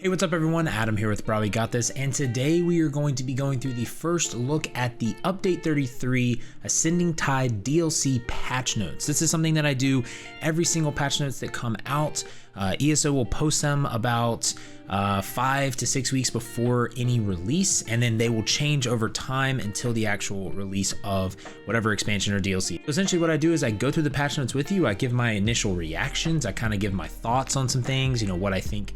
Hey, what's up everyone? Adam here with brahwegotthis, and today we are going to be going through the first look at the Update 33 Ascending Tide DLC patch notes. This is something that I do every single patch notes that come out. ESO will post them about 5 to 6 weeks before any release, and then they will change over time until the actual release of whatever expansion or DLC. So essentially what I do is I go through the patch notes with you. I give my initial reactions. I kind of give my thoughts on some things, you know, what I think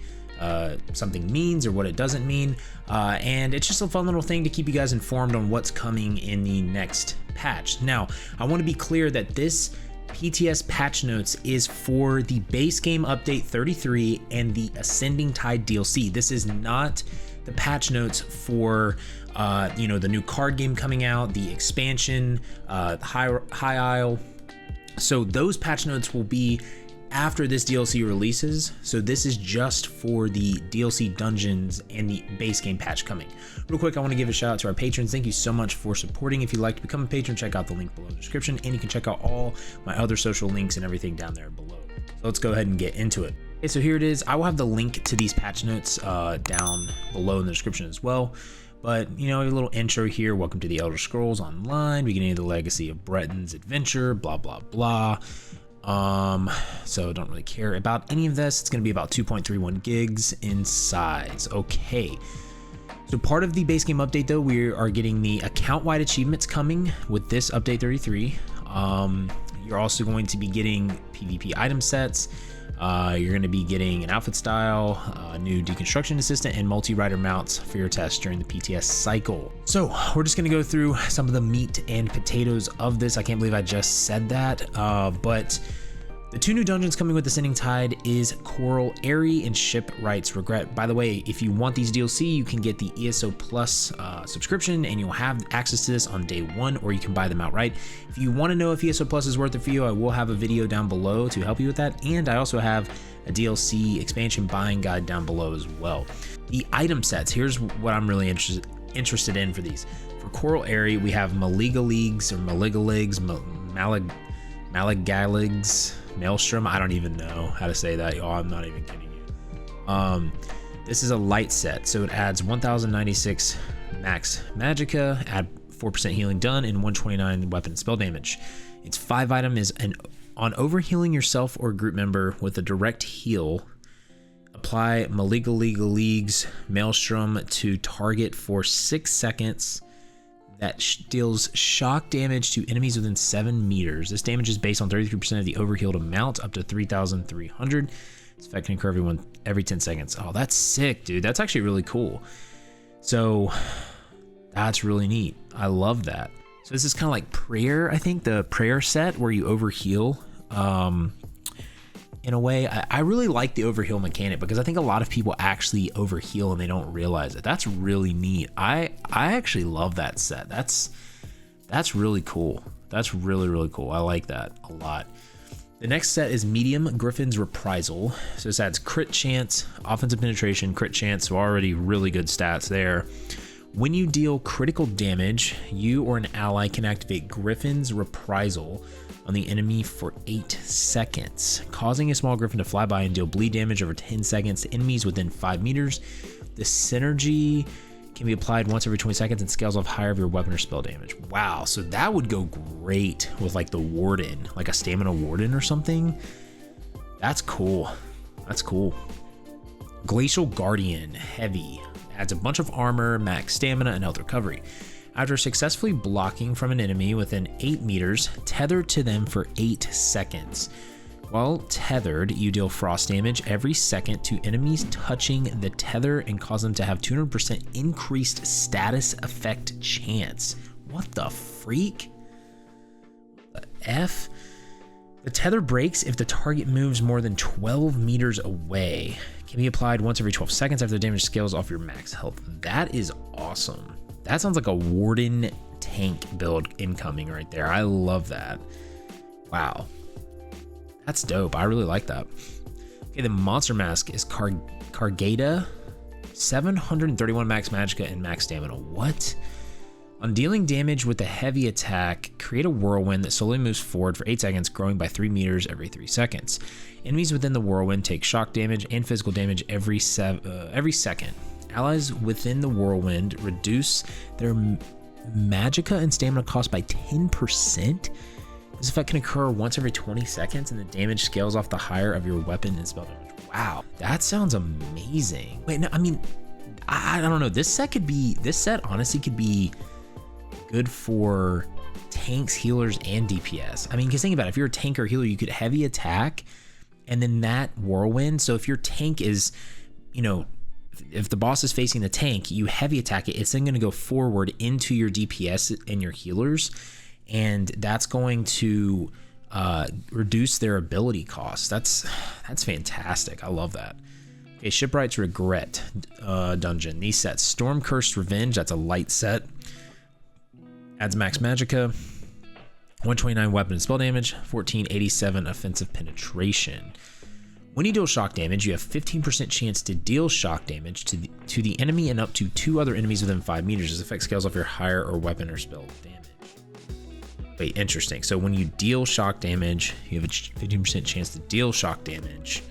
something means or what it doesn't mean, and it's just a fun little thing to keep you guys informed on what's coming in the next patch. Now, I want to be clear that this PTS patch notes is for the base game update 33 and the Ascending Tide DLC. This is not the patch notes for you know, the new card game coming out, the expansion, High Isle. So those patch notes will be after this DLC releases. So this is just for the DLC dungeons and the base game patch coming. Real quick, I want to give a shout out to our patrons. Thank you so much for supporting. If you'd like to become a patron, check out the link below in the description, and you can check out all my other social links and everything down there below. So let's go ahead and get into it. Okay, so here it is. I will have the link to these patch notes down below in the description as well. But, you know, a little intro here. Welcome to the Elder Scrolls Online, beginning of the legacy of Breton's adventure, blah, blah, blah. So don't really care about any of this. It's going to be about 2.31 gigs in size. Okay. So part of the base game update though, we are getting the account-wide achievements coming with this update 33. You're also going to be getting PvP item sets. You're going to be getting an outfit style, a new Deconstruction assistant, and multi-rider mounts for your test during the PTS cycle. So we're just going to go through some of the meat and potatoes of this. I can't believe I just said that, but the two new dungeons coming with Ascending Tide is Coral Airy and Shipwright's Regret. By the way, if you want these DLC, you can get the ESO Plus subscription, and you'll have access to this on day one, or you can buy them outright. If you want to know if ESO Plus is worth it for you, I will have a video down below to help you with that, and I also have a DLC expansion buying guide down below as well. The item sets, here's what I'm really interested in for these. For Coral Airy, we have Maligaligs, Malagaligs, Maelstrom. I don't even know how to say that, y'all. I'm not even kidding you. This is a light set, so it adds 1096 max magicka, add 4% healing done, and 129 weapon spell damage. Its 5 item is on overhealing yourself or a group member with a direct heal. Apply Maligaligs Maelstrom to target for 6 seconds. That deals shock damage to enemies within 7 meters. This damage is based on 33% of the overhealed amount, up to 3,300. This effect can occur every 10 seconds. Oh, that's sick, dude. That's actually really cool. So that's really neat. I love that. So this is kind of like prayer, I think, the prayer set where you overheal. In a way, I really like the overheal mechanic because I think a lot of people actually overheal and they don't realize it. That's really neat. I actually love that set. That's really cool. That's really, really cool. I like that a lot. The next set is Medium Griffin's Reprisal. So this adds crit chance, offensive penetration, crit chance, so already really good stats there. When you deal critical damage, you or an ally can activate Griffin's Reprisal on the enemy for 8 seconds, causing a small griffin to fly by and deal bleed damage over 10 seconds to enemies within 5 meters. The synergy can be applied once every 20 seconds and scales off higher of your weapon or spell damage. Wow, so that would go great with like the Warden, like a Stamina Warden or something. That's cool. That's cool. Glacial Guardian Heavy adds a bunch of armor, max stamina, and health recovery. After successfully blocking from an enemy within 8 meters, tether to them for 8 seconds. While tethered, you deal frost damage every second to enemies touching the tether and cause them to have 200% increased status effect chance. What the freak? What the F? The tether breaks if the target moves more than 12 meters away. Can be applied once every 12 seconds after the damage scales off your max health. That is awesome. That sounds like a Warden tank build incoming right there. I love that. Wow. That's dope. I really like that. Okay, the monster mask is Cargada, 731 max magicka and max stamina. What? On dealing damage with a heavy attack, create a whirlwind that slowly moves forward for 8 seconds, growing by 3 meters every 3 seconds. Enemies within the whirlwind take shock damage and physical damage every second. Allies within the whirlwind reduce their magicka and stamina cost by 10%. This effect can occur once every 20 seconds, and the damage scales off the higher of your weapon and spell damage. Wow, that sounds amazing. Wait, no, I mean, I don't know. This set honestly could be good for tanks, healers, and DPS. I mean, because think about it, if you're a tank or healer, you could heavy attack and then that whirlwind. So if your tank is, you know, if the boss is facing the tank, you heavy attack it, it's then going to go forward into your DPS and your healers, and that's going to reduce their ability costs. That's fantastic. I love that. Okay, Shipwright's Regret dungeon. These sets: Storm Cursed Revenge, that's a light set. Adds max magicka, 129 weapon and spell damage, 1487 offensive penetration. When you deal shock damage, you have 15% chance to deal shock damage to the enemy and up to 2 other enemies within 5 meters. This effect scales off your higher or weapon or spell damage. Wait, interesting. So when you deal shock damage, you have a 15% chance to deal shock damage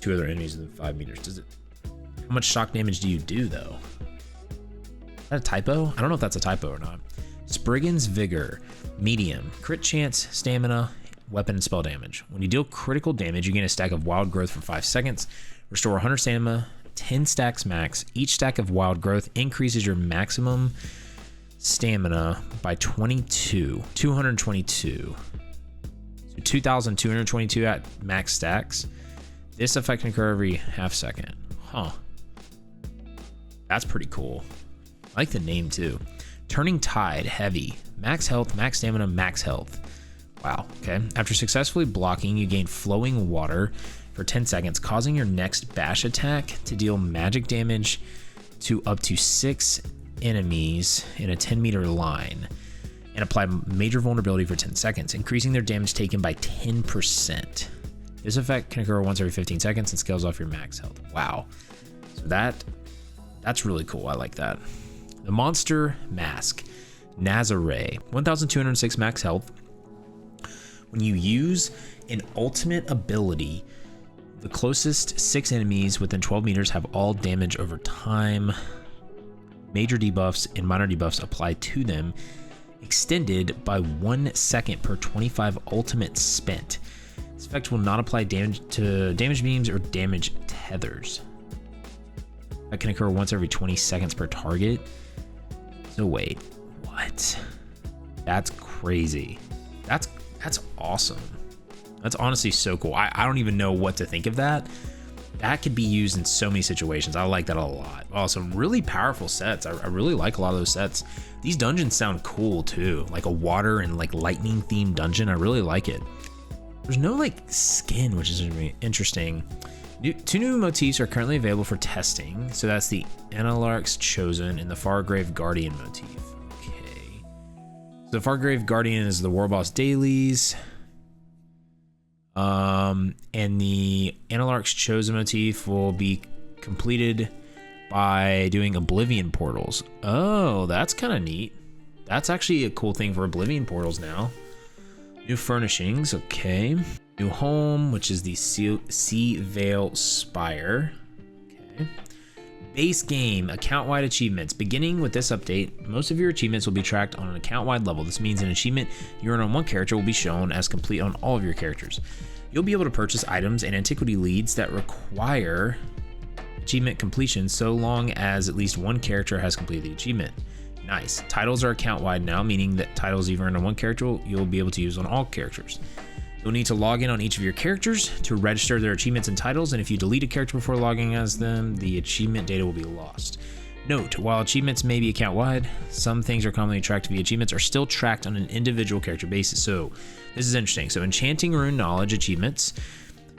to other enemies within 5 meters. How much shock damage do you do though? Is that a typo? I don't know if that's a typo or not. Spriggan's Vigor, medium, crit chance, stamina, weapon and spell damage. When you deal critical damage, you gain a stack of wild growth for 5 seconds. Restore 100 stamina, 10 stacks max. Each stack of wild growth increases your maximum stamina by 222. So 2,222 at max stacks. This effect can occur every half second. Huh. That's pretty cool. I like the name too. Turning Tide, heavy. Max health, max stamina, max health. Wow, okay. After successfully blocking, you gain flowing water for 10 seconds, causing your next bash attack to deal magic damage to up to 6 enemies in a 10-meter line and apply major vulnerability for 10 seconds, increasing their damage taken by 10%. This effect can occur once every 15 seconds and scales off your max health. Wow. So that's really cool. I like that. The Monster Mask, Nazare, 1,206 max health. When you use an ultimate ability, the closest 6 enemies within 12 meters have all damage over time. Major debuffs and minor debuffs apply to them, extended by 1 second per 25 ultimate spent. This effect will not apply damage to damage beams or damage tethers. That can occur once every 20 seconds per target. So wait, what? That's crazy. That's awesome. That's honestly so cool. I don't even know what to think of that. That could be used in so many situations. I like that a lot. Oh, some really powerful sets. I really like a lot of those sets. These dungeons sound cool too. Like a water and like lightning themed dungeon. I really like it. There's no like skin, which is interesting. 2 new motifs are currently available for testing. So that's the Analarch's Chosen and the Fargrave Guardian motif. Okay. So the Fargrave Guardian is the War Boss dailies. And the Analarch's Chosen motif will be completed by doing Oblivion portals. Oh, that's kind of neat. That's actually a cool thing for Oblivion portals now. New furnishings, okay. New home, which is the Sea Vale Spire. Okay. Base game, account-wide achievements. Beginning with this update, most of your achievements will be tracked on an account-wide level. This means an achievement you earn on one character will be shown as complete on all of your characters. You'll be able to purchase items and antiquity leads that require achievement completion so long as at least one character has completed the achievement. Nice. Titles are account-wide now, meaning that titles you've earned on one character you'll be able to use on all characters. You'll need to log in on each of your characters to register their achievements and titles, and if you delete a character before logging as them, the achievement data will be lost. Note, while achievements may be account-wide, some things are commonly tracked via achievements are still tracked on an individual character basis. So this is interesting. So Enchanting Rune Knowledge achievements,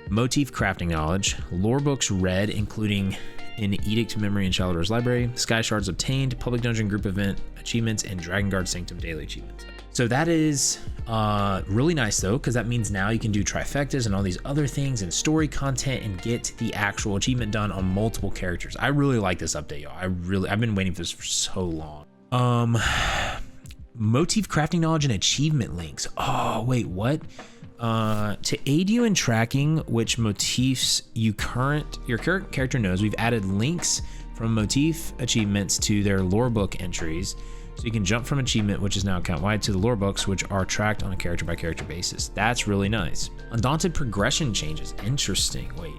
Motif Crafting Knowledge, Lore Books read, including in Edict Memory and Shadow's Library, Sky Shards obtained, Public Dungeon Group Event achievements, and Dragon Guard Sanctum daily achievements. So that is really nice though, because that means now you can do trifectas and all these other things and story content and get the actual achievement done on multiple characters. I really like this update, y'all. I've been waiting for this for so long. Motif crafting knowledge and achievement links. Oh, wait, what? To aid you in tracking which motifs your current character knows, we've added links from motif achievements to their lore book entries, so you can jump from achievement, which is now account-wide, to the lore books, which are tracked on a character-by-character basis. That's really nice. Undaunted progression changes. Interesting. Wait.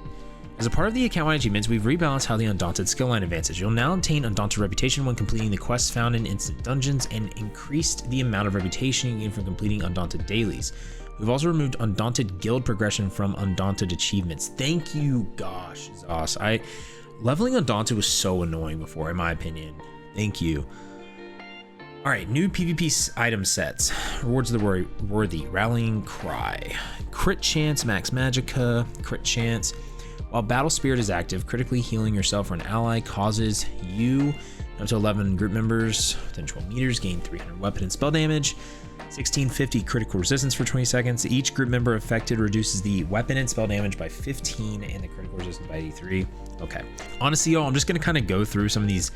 As a part of the account-wide achievements, we've rebalanced how the Undaunted skill line advances. You'll now obtain Undaunted reputation when completing the quests found in instant dungeons, and increased the amount of reputation you gain from completing Undaunted dailies. We've also removed Undaunted guild progression from Undaunted achievements. Thank you, gosh, Zos. Leveling Undaunted was so annoying before, in my opinion. Thank you. All right, new PvP item sets. Rewards of the worthy. Rallying Cry. Crit chance, max magicka, crit chance. While Battle Spirit is active, critically healing yourself or an ally causes you up to 11 group members within 12 meters gain 300 weapon and spell damage. 1650 critical resistance for 20 seconds. Each group member affected reduces the weapon and spell damage by 15 and the critical resistance by 83. Okay. Honestly, y'all, I'm just going to kind of go through some of these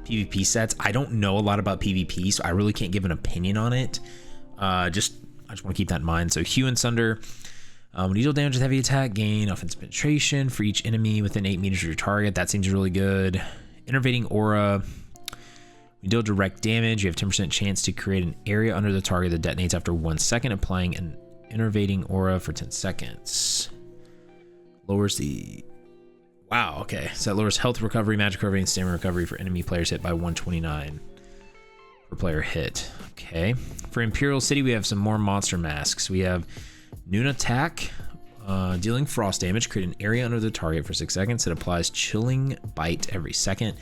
PvP sets. I don't know a lot about PvP, so I really can't give an opinion on it. I just want to keep that in mind. So Hue and Sunder. When you deal damage with heavy attack, gain offensive penetration for each enemy within 8 meters of your target. That seems really good. Innervating Aura. When you deal direct damage, you have 10% chance to create an area under the target that detonates after 1 second, applying an innervating aura for 10 seconds. Lowers the... Wow, okay. So that lowers health recovery, magic recovery, and stamina recovery for enemy players hit by 129 per player hit. Okay. For Imperial City, we have some more monster masks. We have Noon Attack, dealing frost damage. Create an area under the target for 6 seconds. It applies Chilling Bite every second.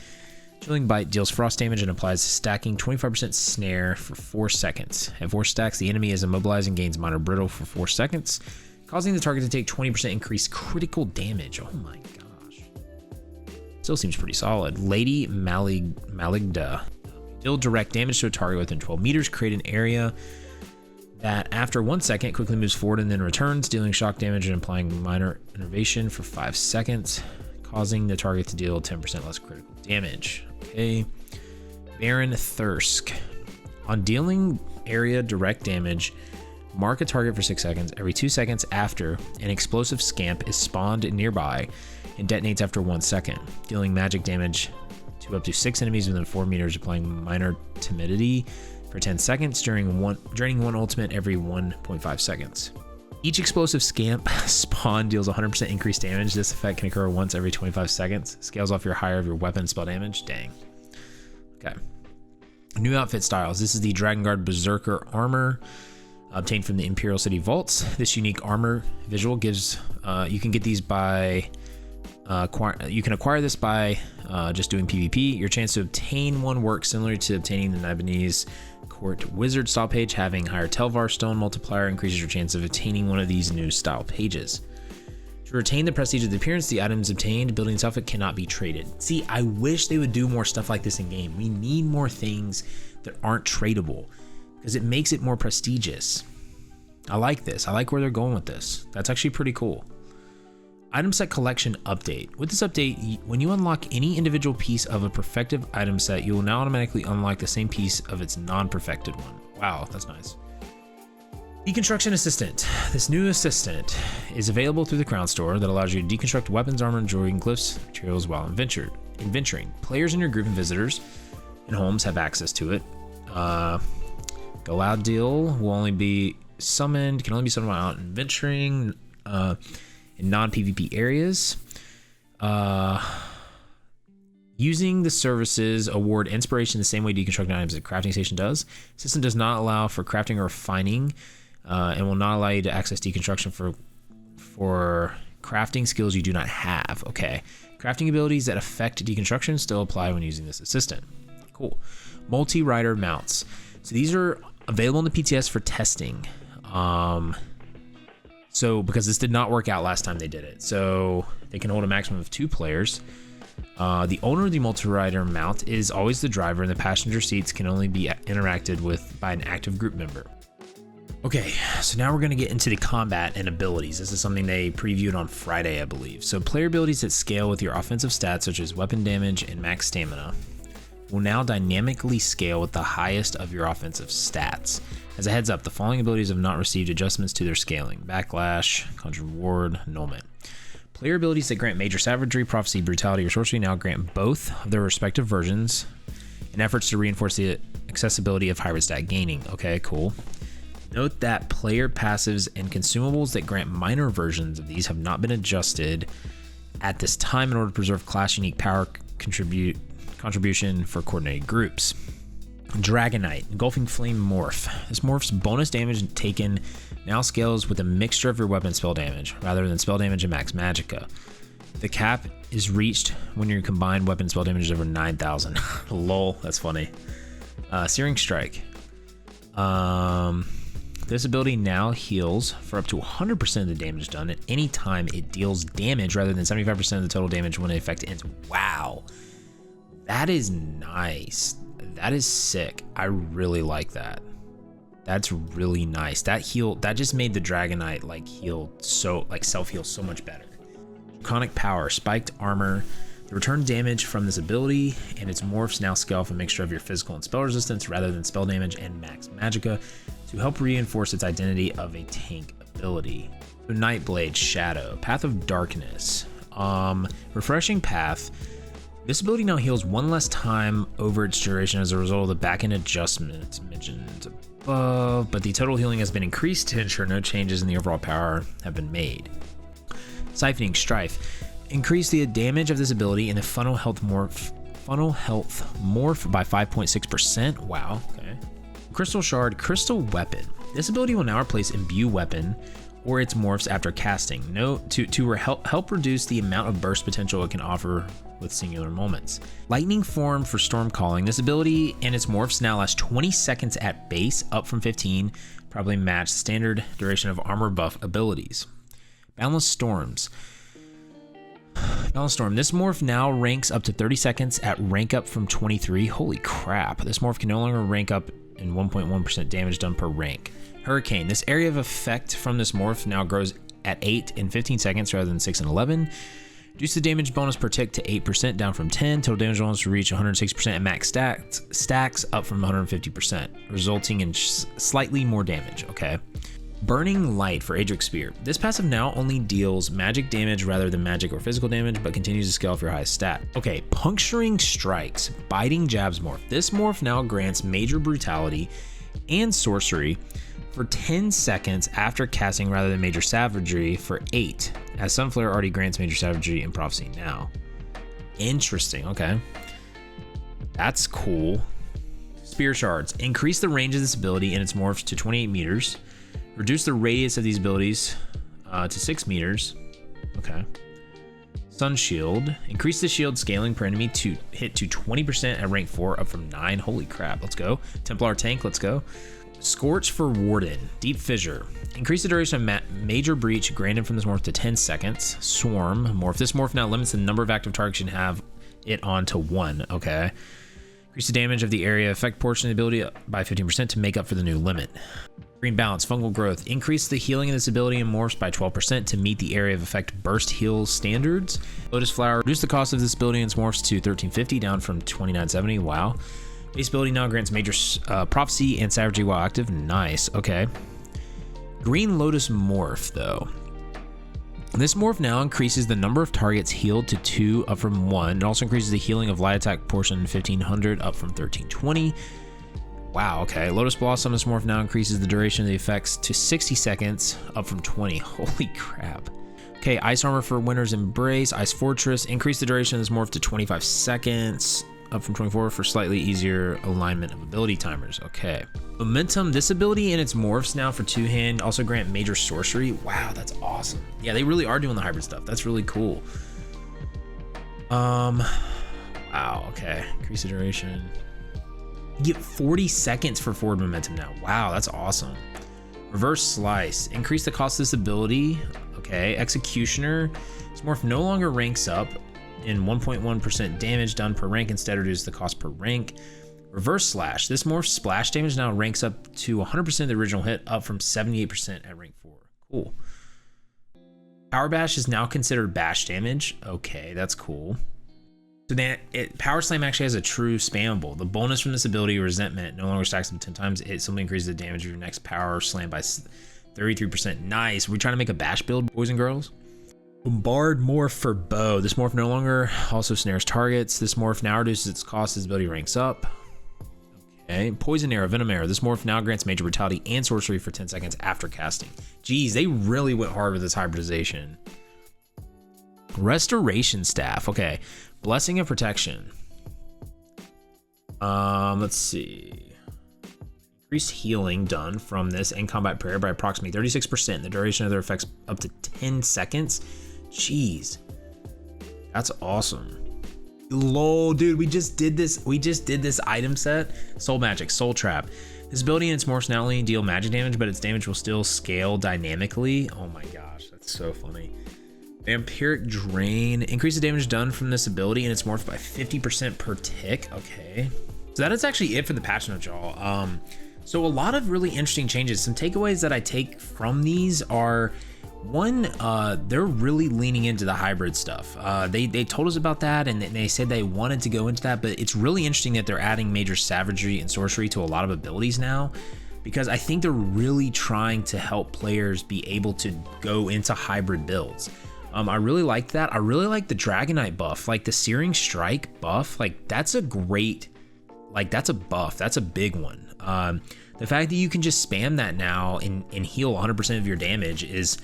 Chilling Bite deals frost damage and applies stacking 25% snare for 4 seconds. At 4 stacks, the enemy is immobilized and gains minor brittle for 4 seconds, causing the target to take 20% increased critical damage. Oh my gosh. Still seems pretty solid. Lady Maligda. Deal direct damage to a target within 12 meters. Create an area that after 1 second quickly moves forward and then returns, dealing shock damage and applying minor innervation for 5 seconds, causing the target to deal 10% less critical damage. Okay. Baron Thirsk. On dealing area direct damage, mark a target for 6 seconds. Every 2 seconds after, an explosive scamp is spawned nearby and detonates after 1 second, dealing magic damage to up to 6 enemies within 4 meters, applying minor timidity for 10 seconds draining one ultimate every 1.5 seconds. Each explosive scamp spawn deals 100% increased damage. This effect can occur once every 25 seconds. Scales off your higher of your weapon spell damage. Dang. Okay. New outfit styles. This is the Dragon Guard Berserker armor obtained from the Imperial City Vaults. This unique armor visual gives, you can get these by, you can acquire this by just doing PvP. Your chance to obtain one works similar to obtaining the Nibonese Court Wizard style page. Having higher Telvar Stone multiplier increases your chance of attaining one of these new style pages. To retain the prestige of the appearance, the items obtained building this outfit cannot be traded. See, I wish they would do more stuff like this in game. We need more things that aren't tradable because it makes it more prestigious. I like this. I like where they're going with this. That's actually pretty cool. Item set collection update. With this update, when you unlock any individual piece of a perfected item set, you will now automatically unlock the same piece of its non-perfected one. Wow, that's nice. Deconstruction Assistant. This new assistant is available through the Crown Store that allows you to deconstruct weapons, armor, jewelry, and glyphs materials while adventuring. Players in your group and visitors in homes have access to it. Go Loud Deal will only be summoned, can only be summoned while out adventuring in non-PvP areas. Using the services award inspiration the same way deconstructing items at crafting station does. System does not allow for crafting or refining and will not allow you to access deconstruction for crafting skills you do not have. Okay. Crafting abilities that affect deconstruction still apply when using this assistant. Cool. Multi-rider mounts. So these are available in the PTS for testing. So because this did not work out last time they did it. So they can hold a maximum of 2 players. The owner of the multi-rider mount is always the driver, and the passenger seats can only be interacted with by an active group member. Okay, so now we're going to get into the combat and abilities. This is something they previewed on Friday, I believe. So player abilities that scale with your offensive stats, such as weapon damage and max stamina. will now dynamically scale with the highest of your offensive stats. As a heads up, the following abilities have not received adjustments to their scaling: Backlash, Conjure Ward, Annulment. Player abilities that grant Major Savagery, Prophecy, Brutality, or Sorcery now grant both of their respective versions in efforts to reinforce the accessibility of hybrid stat gaining. Okay, cool. Note that player passives and consumables that grant minor versions of these have not been adjusted at this time in order to preserve class unique power contribution for coordinated groups. Dragonite, Engulfing Flame Morph. This morph's bonus damage taken now scales with a mixture of your weapon spell damage rather than spell damage and max magicka. The cap is reached when your combined weapon spell damage is over 9,000. Lol, that's funny. Searing Strike. This ability now heals for up to 100% of the damage done at any time it deals damage rather than 75% of the total damage when the effect ends. Wow. That is nice. That is sick. I really like that. That's really nice. That just made the Dragonite self-heal so much better. Draconic Power, Spiked Armor. The return damage from this ability and its morphs now scale off a mixture of your physical and spell resistance rather than spell damage and max magicka to help reinforce its identity of a tank ability. Nightblade Shadow, Path of Darkness. Refreshing Path. This ability now heals one less time over its duration as a result of the back-end adjustments mentioned above, but the total healing has been increased to ensure no changes in the overall power have been made. Siphoning Strife. Increase the damage of this ability in the funnel health morph by 5.6%. Wow, okay. Crystal Shard, Crystal Weapon. This ability will now replace Imbue Weapon or its morphs after casting. To help reduce the amount of burst potential it can offer with singular moments. Lightning Form for Storm Calling. This ability and its morphs now last 20 seconds at base, up from 15, probably match the standard duration of armor buff abilities. Boundless Storm. This morph now ranks up to 30 seconds at rank up from 23. Holy crap. This morph can no longer rank up in 1.1% damage done per rank. Hurricane. This area of effect from this morph now grows at 8 and 15 seconds rather than 6 and 11. Reduce the damage bonus per tick to 8%, down from 10. Total damage bonus to reach 106% at max stacks, up from 150%, resulting in slightly more damage. Okay. Burning Light for Adric Spear. This passive now only deals magic damage rather than magic or physical damage, but continues to scale for your highest stat. Okay, Puncturing Strikes, Biting Jabs morph. This morph now grants Major Brutality and Sorcery for 10 seconds after casting rather than Major Savagery for 8, as Sunflare already grants Major Savagery and Prophecy now. Interesting, okay. That's cool. Spear Shards. Increase the range of this ability and its morphs to 28 meters. Reduce the radius of these abilities to 6 meters. Okay. Sun Shield. Increase the shield scaling per enemy to hit to 20% at rank 4, up from 9. Holy crap, let's go. Templar Tank, let's go. Scorch for Warden. Deep Fissure. Increase the duration of Major Breach granted from this morph to 10 seconds. Swarm morph. This morph now limits the number of active targets you can have it on to 1. Okay. Increase the damage of the area effect portion of the ability by 15% to make up for the new limit. Green Balance, Fungal Growth. Increase the healing of this ability and morphs by 12% to meet the area of effect burst heal standards. Lotus Flower. Reduce the cost of this ability and its morphs to 1350, down from 2970. Wow. Base ability now grants Major Prophecy and Savagery while active. Nice. Okay. Green Lotus Morph, though. This morph now increases the number of targets healed to 2, up from 1. It also increases the healing of light attack portion 1500, up from 1320. Wow, okay. Lotus Blossom, this morph now increases the duration of the effects to 60 seconds, up from 20. Holy crap. Okay, Ice Armor for Winter's Embrace. Ice Fortress. Increase the duration of this morph to 25 seconds, up from 24 for slightly easier alignment of ability timers. Okay. Momentum. This ability and its morphs now for 2-hand also grant Major Sorcery. Wow, that's awesome. Yeah, they really are doing the hybrid stuff. That's really cool. Wow, okay. Increase the duration. You get 40 seconds for forward momentum now. Wow, that's awesome. Reverse Slice. Increase the cost of this ability. Okay. Executioner. This morph no longer ranks up in 1.1% damage done per rank. Instead, reduce the cost per rank. Reverse Slash. This morph's splash damage now ranks up to 100% of the original hit, up from 78% at rank 4. Cool. Power Bash is now considered bash damage. Okay, that's cool. So that Power Slam actually has a true spammable. The bonus from this ability, Resentment, no longer stacks up 10 times. It simply increases the damage of your next Power Slam by 33%. Nice. We're trying to make a bash build, boys and girls. Bombard Morph for Bow. This morph no longer also snares targets. This morph now reduces its cost as ability ranks up. Okay. Poison Arrow, Venom Arrow. This morph now grants Major Brutality and Sorcery for 10 seconds after casting. Jeez, they really went hard with this hybridization. Restoration Staff. Okay. Blessing of Protection. Let's see. Increased healing done from this in combat prayer by approximately 36%. The duration of their effects up to 10 seconds. Jeez. That's awesome. Lol, dude, we just did this. We just did this item set. Soul Magic, Soul Trap. This ability and its morphs not only deal magic damage, but its damage will still scale dynamically. Oh my gosh, that's so funny. Vampiric Drain. Increase the damage done from this ability and its morph by 50% per tick. Okay. So that is actually it for the patch notes, y'all. So a lot of really interesting changes. Some takeaways that I take from these are, one, they're really leaning into the hybrid stuff. They told us about that, and they said they wanted to go into that, but it's really interesting that they're adding major savagery and sorcery to a lot of abilities now, because I think they're really trying to help players be able to go into hybrid builds. I really like that. I really like the Dragonite buff, like the Searing Strike buff. Like that's a great, like that's a buff. That's a big one. The fact that you can just spam that now and heal 100% of your damage is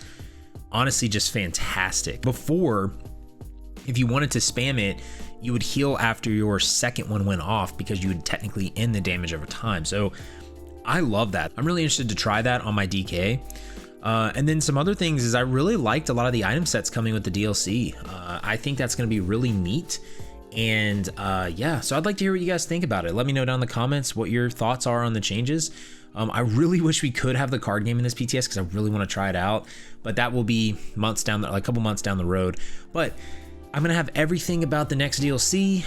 honestly just fantastic. Before, if you wanted to spam it, you would heal after your second one went off because you would technically end the damage over time. So I love that. I'm really interested to try that on my DK. And then some other things is I really liked a lot of the item sets coming with the DLC. I think that's going to be really neat. And yeah, so I'd like to hear what you guys think about it. Let me know down in the comments what your thoughts are on the changes. I really wish we could have the card game in this PTS because I really want to try it out, but that will be months down, like a couple months down the road. But I'm gonna have everything about the next DLC